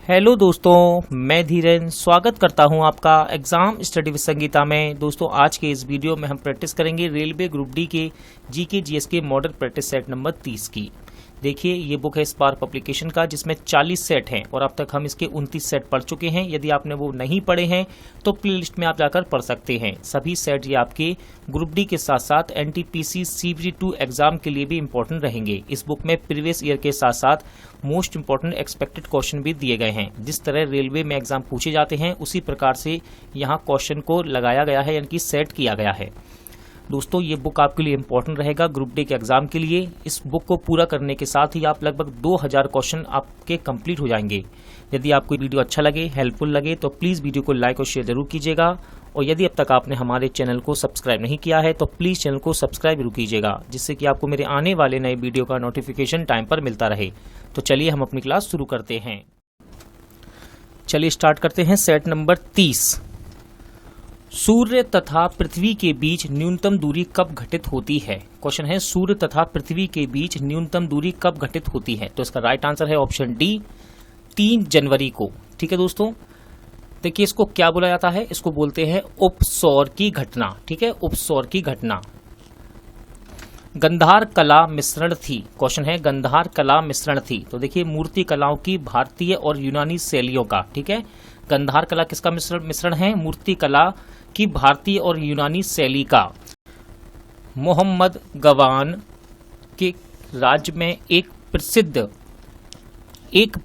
Hello दोस्तों, मैं धीरेन स्वागत करता हूं आपका एग्ज़ाम स्टडी विद संगीता में। दोस्तों, आज के इस वीडियो में हम प्रैक्टिस करेंगे रेलवे ग्रुप डी के जीके जीएस के मॉडल प्रैक्टिस सेट नंबर 30 की। देखिए, ये बुक है स्पार्क पब्लिकेशन का, जिसमें 40 सेट हैं और अब तक हम इसके 29 सेट पढ़ चुके हैं। यदि आपने वो नहीं पढ़े हैं तो प्लेलिस्ट में आप जाकर पढ़ सकते हैं। सभी सेट ये आपके ग्रुप डी के साथ साथ एनटीपीसी CBT2 एग्जाम के लिए भी इंपॉर्टेंट रहेंगे। इस बुक में प्रीवियस ईयर के साथ साथ मोस्ट इंपॉर्टेंट एक्सपेक्टेड क्वेश्चन भी दिए गए हैं। जिस तरह रेलवे में एग्जाम पूछे जाते हैं उसी प्रकार से यहाँ क्वेश्चन को लगाया गया है, यानी कि सेट किया गया है। दोस्तों, ये बुक आपके लिए इंपॉर्टेंट रहेगा ग्रुप डी के एग्जाम के लिए। इस बुक को पूरा करने के साथ ही आप लगभग 2000 क्वेश्चन आपके कंप्लीट हो जाएंगे। यदि आपको वीडियो अच्छा लगे, हेल्पफुल लगे, तो प्लीज़ वीडियो को लाइक और शेयर जरूर कीजिएगा। और यदि अब तक आपने हमारे चैनल को सब्सक्राइब नहीं किया है तो प्लीज़ चैनल को सब्सक्राइब जरूर कीजिएगा, जिससे कि आपको मेरे आने वाले नए वीडियो का नोटिफिकेशन टाइम पर मिलता रहे। तो चलिए हम अपनी क्लास शुरू करते हैं। चलिए स्टार्ट करते हैं। Set number 30। सूर्य तथा पृथ्वी के बीच न्यूनतम दूरी कब घटित होती है? क्वेश्चन है, सूर्य तथा पृथ्वी के बीच न्यूनतम दूरी कब घटित होती है? तो इसका राइट आंसर है ऑप्शन डी, 3 जनवरी को। ठीक है दोस्तों, देखिए इसको क्या बोला जाता है? इसको बोलते हैं उपसौर की घटना। ठीक है, उपसौर की घटना। गंधार कला मिश्रण थी। क्वेश्चन है, गंधार कला मिश्रण थी। तो देखिए, मूर्ति कलाओं की भारतीय और यूनानी शैलियों का। ठीक है, गंधार कला किसका मिश्रण है? मूर्ति कला की भारतीय और यूनानी शैली का। मोहम्मद गवान के राज्य में एक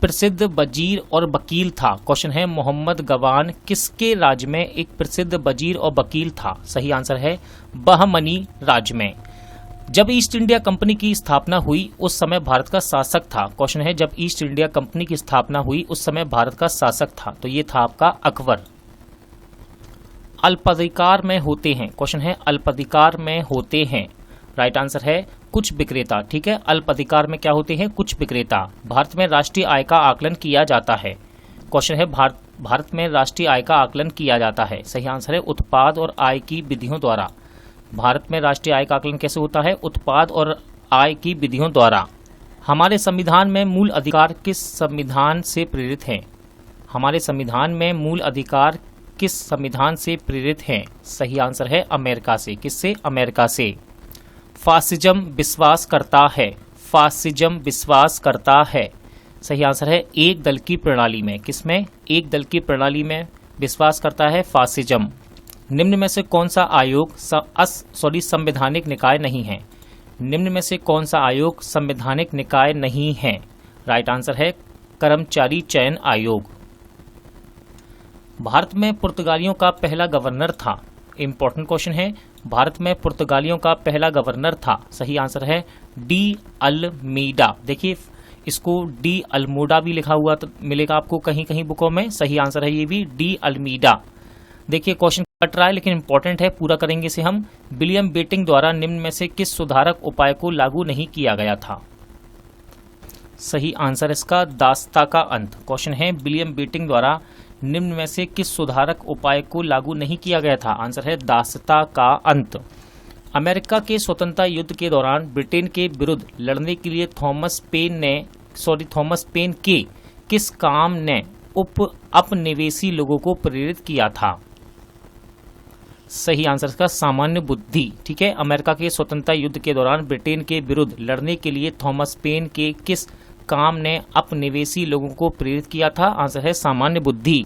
प्रसिद्ध वजीर और वकील था। क्वेश्चन है, मोहम्मद गवान किसके राज्य में एक प्रसिद्ध वजीर और वकील था? सही आंसर है बहमनी राज्य में। जब ईस्ट इंडिया कंपनी की स्थापना हुई उस समय भारत का शासक था। क्वेश्चन है, जब ईस्ट इंडिया कंपनी की स्थापना हुई उस समय भारत का शासक था, तो ये था आपका अकबर। अल्पाधिकार में होते हैं। क्वेश्चन है, अल्पाधिकार में होते हैं। राइट आंसर है कुछ विक्रेता। ठीक है, अल्पाधिकार में क्या होते हैं? कुछ विक्रेता। भारत में राष्ट्रीय आय का आकलन किया जाता है। क्वेश्चन है, भारत में राष्ट्रीय आय का आकलन किया जाता है। सही आंसर है उत्पाद और आय की विधियों द्वारा। भारत में राष्ट्रीय आय का आकलन कैसे होता है? उत्पाद और आय की विधियों द्वारा। हमारे संविधान में मूल अधिकार किस संविधान से प्रेरित हैं? हमारे संविधान में मूल अधिकार किस संविधान से प्रेरित हैं? सही आंसर है अमेरिका से। किससे? अमेरिका से। फासिज्म विश्वास करता है। फासिज्म विश्वास करता है। सही आंसर है एक दल की प्रणाली में। किसमें? एक दल की प्रणाली में विश्वास करता है फासिज्म। निम्न में से कौन सा आयोग संवैधानिक निकाय नहीं है? निम्न में से कौन सा आयोग संवैधानिक निकाय नहीं है? राइट आंसर है कर्मचारी चयन आयोग। भारत में पुर्तगालियों का पहला गवर्नर था। इंपॉर्टेंट क्वेश्चन है, भारत में पुर्तगालियों का पहला गवर्नर था। सही आंसर है डी अल्मीडा। देखिए, इसको डी अल्मोडा भी लिखा हुआ तो मिलेगा आपको कहीं कहीं बुकों में। सही आंसर है ये भी डी अल्मीडा। देखिए, क्वेश्चन कट रहा है लेकिन इंपॉर्टेंट है, पूरा करेंगे इसे हम। विलियम बेटिंग द्वारा निम्न में से किस सुधारक उपाय को लागू नहीं किया गया था? सही आंसर इसका दासता का अंत। क्वेश्चन है, विलियम बेटिंग द्वारा निम्न में से किस सुधारक उपाय को लागू नहीं किया गया था? आंसर है दासता का अंत। अमेरिका के स्वतंत्रता युद्ध के दौरान ब्रिटेन के विरुद्ध लड़ने के लिए थॉमस पेन के किस काम ने उपनिवेशी लोगों को प्रेरित किया था? सही आंसर का सामान्य बुद्धि। ठीक है, अमेरिका के स्वतंत्रता युद्ध के दौरान ब्रिटेन के विरुद्ध लड़ने के लिए थॉमस पेन के किस काम ने उपनिवेशी लोगों को प्रेरित किया था? आंसर है सामान्य बुद्धि।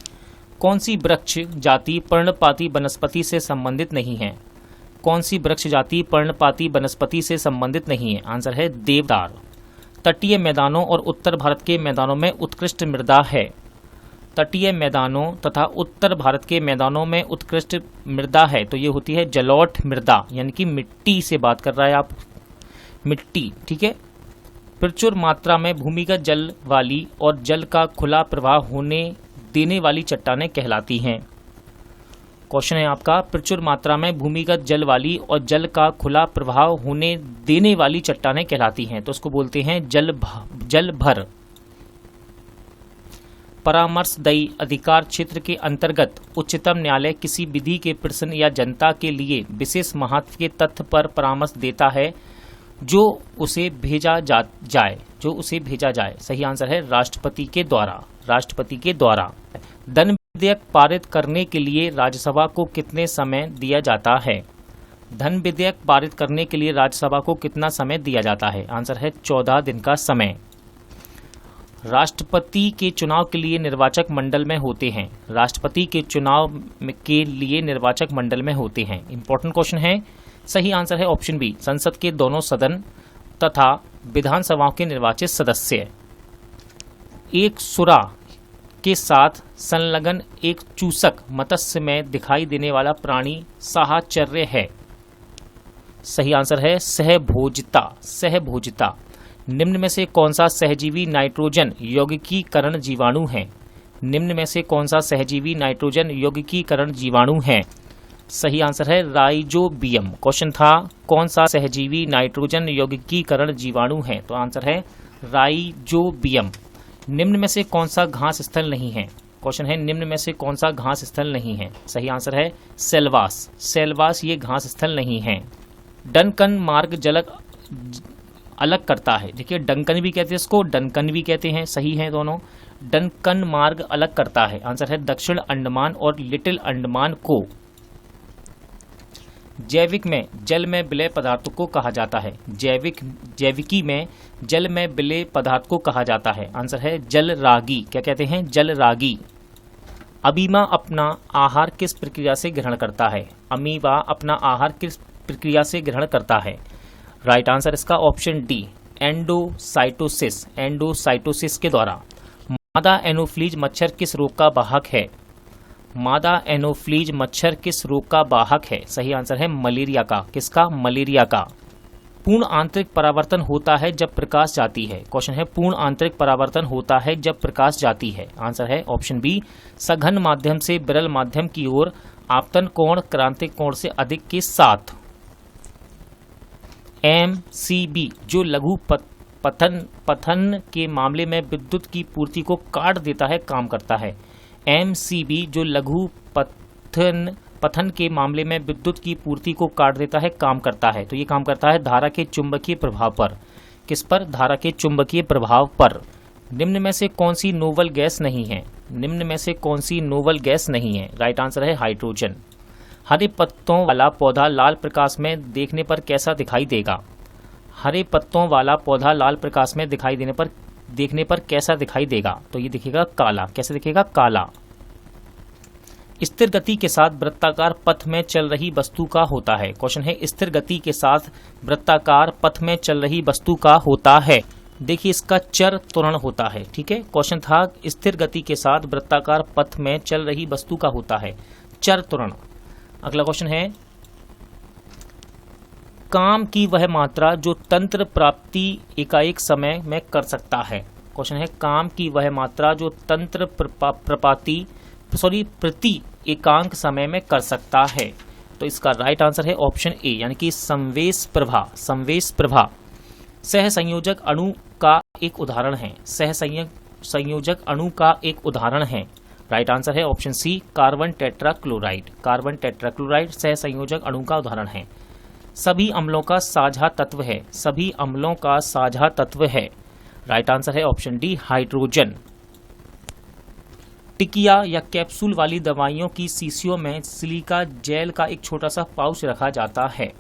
कौन सी वृक्ष जाति पर्णपाती वनस्पति से संबंधित नहीं है? कौन सी वृक्ष जाति पर्णपाती वनस्पति से संबंधित नहीं है? आंसर है देवदार। तटीय मैदानों और उत्तर भारत के मैदानों में उत्कृष्ट मृदा है। तटीय मैदानों तथा उत्तर भारत के मैदानों में उत्कृष्ट मृदा है, तो ये होती है जलोढ़ मृदा, यानी कि मिट्टी से बात कर रहा है आप, मिट्टी। ठीक है, प्रचुर मात्रा में भूमिगत जल वाली और जल का खुला प्रवाह होने देने वाली चट्टानें कहलाती हैं। क्वेश्चन है आपका, प्रचुर मात्रा में भूमिगत जल वाली और जल का खुला प्रवाह होने देने वाली चट्टानें कहलाती हैं, तो उसको बोलते हैं जल भर। परामर्शदायी अधिकार क्षेत्र के अंतर्गत उच्चतम न्यायालय किसी विधि के प्रश्न या जनता के लिए विशेष महत्व के तथ्य पर परामर्श देता है जो उसे भेजा जाए। सही आंसर है राष्ट्रपति के द्वारा। राष्ट्रपति के द्वारा। धन विधेयक पारित करने के लिए राज्यसभा को कितने समय दिया जाता है? धन विधेयक पारित करने के लिए राज्यसभा को कितना समय दिया जाता है? आंसर है 14 दिन का समय। राष्ट्रपति के चुनाव के लिए निर्वाचक मंडल में होते हैं। राष्ट्रपति के चुनाव के लिए निर्वाचक मंडल में होते हैं। इंपॉर्टेंट क्वेश्चन है। सही आंसर है ऑप्शन बी, संसद के दोनों सदन तथा विधानसभाओं के निर्वाचित सदस्य। एक सुरा के साथ संलग्न एक चूसक मत्स्य में दिखाई देने वाला प्राणी साहचर्य है। सही आंसर है सहभोजिता। सहभोजिता। निम्न में से कौन सा सहजीवी नाइट्रोजन यौगिकीकरण जीवाणु है? निम्न में से कौन सा सहजीवी नाइट्रोजन यौगिकीकरण जीवाणु है? सही आंसर है राइजोबियम। क्वेश्चन था कौन सा सहजीवी नाइट्रोजन यौगिकीकरण जीवाणु है, तो आंसर है राइजोबियम। निम्न में से कौन सा घास स्थल नहीं है? क्वेश्चन है निम्न में से कौन सा घास स्थल नहीं है? सही आंसर है सेल्वास। सेल्वास ये घास स्थल नहीं है। डनकन मार्ग जलक अलग करता है। देखिए डंकन भी कहते हैं इसको, डनकन भी कहते हैं, सही है दोनों। डनकन मार्ग अलग करता है। आंसर है दक्षिण अंडमान और लिटिल अंडमान को। जैविक में जल में विलय पदार्थों को कहा जाता है। जैविकी में जल में विलय पदार्थ को कहा जाता है। आंसर है जल रागी। क्या कहते हैं? जल रागी। अमीबा अपना आहार किस प्रक्रिया से ग्रहण करता है? अमीबा अपना आहार किस प्रक्रिया से ग्रहण करता है? राइट आंसर इसका ऑप्शन डी, एंडोसाइटोसिस। एंडोसाइटोसिस के द्वारा। मादा एनोफ्लीज मच्छर किस रोग का वाहक है? मादा एनोफ्लीज मच्छर किस रोग का वाहक है? सही आंसर है मलेरिया का। किसका? मलेरिया का। पूर्ण आंतरिक परावर्तन होता है जब प्रकाश जाती है। क्वेश्चन है पूर्ण आंतरिक परावर्तन होता है जब प्रकाश जाती है। आंसर है ऑप्शन बी, सघन माध्यम से विरल माध्यम की ओर आपतन कोण क्रांतिक कोण से अधिक के साथ। MCB जो लघु पथन के मामले में विद्युत की पूर्ति को काट देता है, काम करता है। MCB जो लघु पथन के मामले में विद्युत की पूर्ति को काट देता है, काम करता है। तो ये काम करता है धारा के चुंबकीय प्रभाव पर। किस पर? धारा के चुंबकीय प्रभाव पर। निम्न में से कौन सी नोबल गैस नहीं है? निम्न में से कौन सी नोबल गैस नहीं है? राइट आंसर है हाइड्रोजन। हरे पत्तों वाला पौधा लाल प्रकाश में देखने पर कैसा दिखाई देगा? हरे पत्तों वाला पौधा लाल प्रकाश में देखने पर कैसा दिखाई देगा? तो ये दिखेगा काला। कैसे दिखेगा? काला। स्थिर गति के साथ वृत्ताकार पथ में चल रही वस्तु का होता है। क्वेश्चन है स्थिर गति के साथ वृत्ताकार पथ में चल रही वस्तु का होता है। देखिए इसका चर त्वरण होता है। ठीक है, क्वेश्चन था स्थिर गति के साथ वृत्ताकार पथ में चल रही वस्तु का होता है चर त्वरण। अगला क्वेश्चन है काम की वह मात्रा जो तंत्र प्राप्ति एकाएक समय में कर सकता है। क्वेश्चन है काम की वह मात्रा जो तंत्र प्रति एकांक समय में कर सकता है। तो इसका राइट आंसर है ऑप्शन ए, यानी कि संवेश प्रभा। संवेश प्रभा सहसंयोजक अणु का एक उदाहरण है। सहसंयोजक अणु का एक उदाहरण है। राइट आंसर है option C, carbon tetrachloride. Carbon tetrachloride सहसंयोजक अणु का उदाहरण है। सभी अम्लों का साझा तत्व है। सभी अम्लों का साझा तत्व है। राइट आंसर है ऑप्शन डी, हाइड्रोजन। टिकिया या कैप्सूल वाली दवाइयों की शीशियों में सिलिका जेल का एक छोटा सा पाउच रखा जाता है।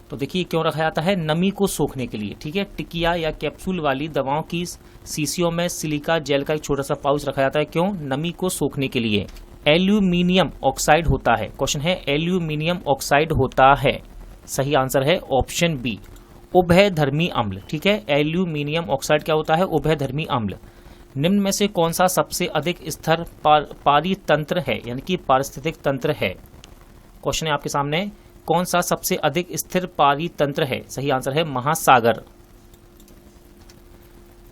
तो देखिए क्यों रखा जाता है? नमी को सोखने के लिए। ठीक है, टिकिया या कैप्सूल वाली दवाओं की शीशियों में सिलिका जेल का एक छोटा सा पाउच रखा जाता है। क्यों? नमी को सोखने के लिए। एल्यूमिनियम ऑक्साइड होता है। क्वेश्चन है एल्यूमिनियम ऑक्साइड होता है। सही आंसर है ऑप्शन बी, उभयधर्मी अम्ल। ठीक है, एल्यूमिनियम ऑक्साइड क्या होता है? उभयधर्मी अम्ल। निम्न में से कौन सा सबसे अधिक स्थिर पारितंत्र है, यानी कि पारिस्थितिक तंत्र है? क्वेश्चन है आपके सामने, कौन सा सबसे अधिक स्थिर पारितंत्र है? सही आंसर है महासागर।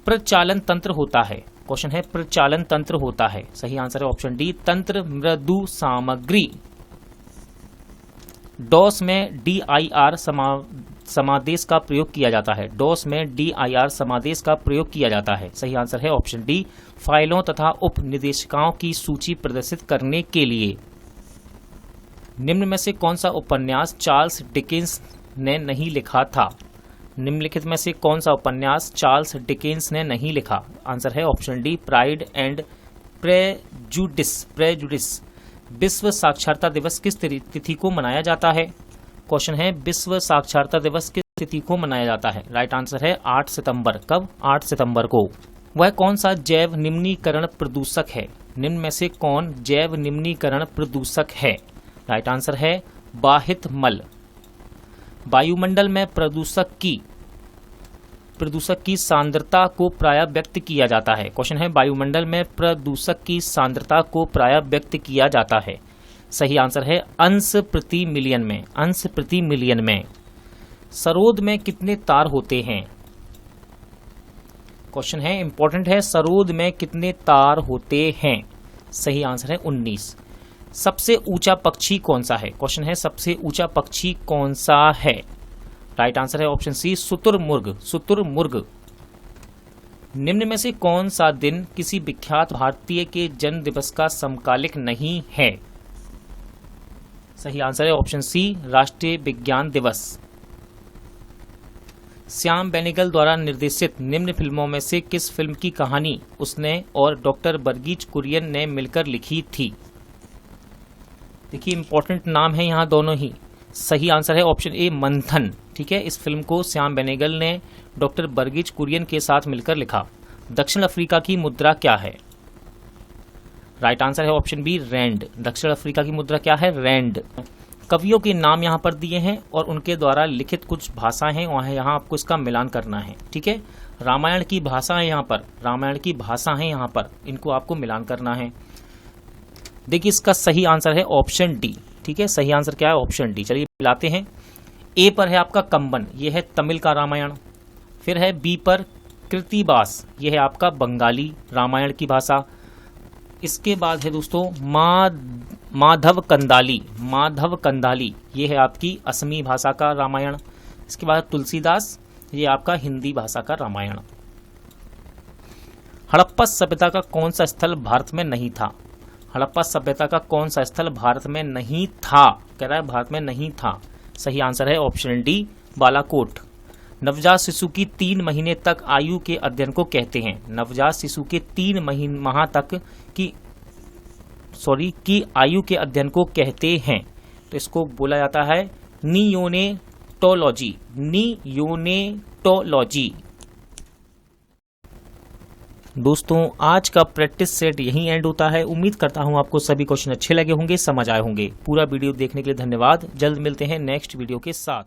प्रचालन तंत्र होता है। क्वेश्चन है प्रचालन तंत्र होता है। सही आंसर है ऑप्शन डी, तंत्र मृदु सामग्री। डॉस में DIR समादेश का प्रयोग किया जाता है। डॉस में DIR समादेश का प्रयोग किया जाता है। सही आंसर है ऑप्शन डी, फाइलों तथा उप निर्देशिकाओं की सूची प्रदर्शित करने के लिए। निम्न में से कौन सा उपन्यास चार्ल्स डिकेंस ने नहीं लिखा था? निम्नलिखित में से कौन सा उपन्यास चार्ल्स डिकेंस ने नहीं लिखा? आंसर है option D, pride and prejudice. विश्व साक्षरता दिवस किस तिथि को मनाया जाता है? क्वेश्चन है, विश्व साक्षरता दिवस किस तिथि को मनाया जाता है? राइट आंसर है 8 सितंबर। कब? 8 सितंबर को। वह कौन सा जैव निम्नीकरण प्रदूषक है? निम्न में से कौन जैव निम्नीकरण प्रदूषक है? राइट आंसर है बाहित मल। वायुमंडल में प्रदूषक की सांद्रता को प्रायः व्यक्त किया जाता है। क्वेश्चन है, वायुमंडल में प्रदूषक की सांद्रता को प्रायः व्यक्त किया जाता है। सही आंसर है अंश प्रति मिलियन में। अंश प्रति मिलियन में। सरोद में कितने तार होते हैं? क्वेश्चन है, इंपॉर्टेंट है, सरोद में कितने तार होते हैं? सही आंसर है 19। सबसे ऊंचा पक्षी कौन सा है? क्वेश्चन है, सबसे ऊंचा पक्षी कौन सा है? राइट आंसर है ऑप्शन सी, शुतुरमुर्ग। शुतुरमुर्ग। निम्न में से कौन सा दिन किसी विख्यात भारतीय के जन्म दिवस का समकालिक नहीं है? सही आंसर है ऑप्शन सी, राष्ट्रीय विज्ञान दिवस। श्याम बेनेगल द्वारा निर्देशित निम्न फिल्मों में से किस फिल्म की कहानी उसने और डॉक्टर वर्गीज कुरियन ने मिलकर लिखी थी? देखिए, इंपॉर्टेंट नाम है यहाँ दोनों ही। सही आंसर है ऑप्शन ए, मंथन। ठीक है, इस फिल्म को श्याम बेनेगल ने डॉक्टर वर्गीज कुरियन के साथ मिलकर लिखा। दक्षिण अफ्रीका की मुद्रा क्या है? राइट आंसर है ऑप्शन बी, रैंड। दक्षिण अफ्रीका की मुद्रा क्या है? रैंड। कवियों के नाम यहाँ पर दिए हैं और उनके द्वारा लिखित कुछ भाषाएं हैं, वहाँ यहाँ आपको इसका मिलान करना है। ठीक है, रामायण की भाषा है यहाँ पर, रामायण की भाषा है यहाँ पर, इनको आपको मिलान करना है। देखिए, इसका सही आंसर है ऑप्शन डी। ठीक है, सही आंसर क्या है? Option D. चलिए मिलाते हैं। ए पर है आपका कंबन, ये है तमिल का रामायण। फिर है बी पर कृतिवास, ये है आपका बंगाली रामायण की भाषा। इसके बाद है दोस्तों माधव कंदाली। माधव कंदाली, ये है आपकी असमी भाषा का रामायण। इसके बाद तुलसीदास, ये आपका हिंदी भाषा का रामायण। हड़प्पा सभ्यता का कौन सा स्थल भारत में नहीं था? हड़प्पा सभ्यता का कौन सा स्थल भारत में नहीं था? कह रहा है भारत में नहीं था। सही आंसर है ऑप्शन डी, बालाकोट। नवजात शिशु की 3 महीने तक आयु के अध्ययन को कहते हैं। नवजात शिशु के 3 माह तक की आयु के अध्ययन को कहते हैं, तो इसको बोला जाता है नियोनेटोलॉजी। नियोनेटोलॉजी। दोस्तों, आज का प्रैक्टिस सेट यहीं एंड होता है। उम्मीद करता हूं आपको सभी क्वेश्चन अच्छे लगे होंगे, समझ आए होंगे। पूरा वीडियो देखने के लिए धन्यवाद। जल्द मिलते हैं नेक्स्ट वीडियो के साथ।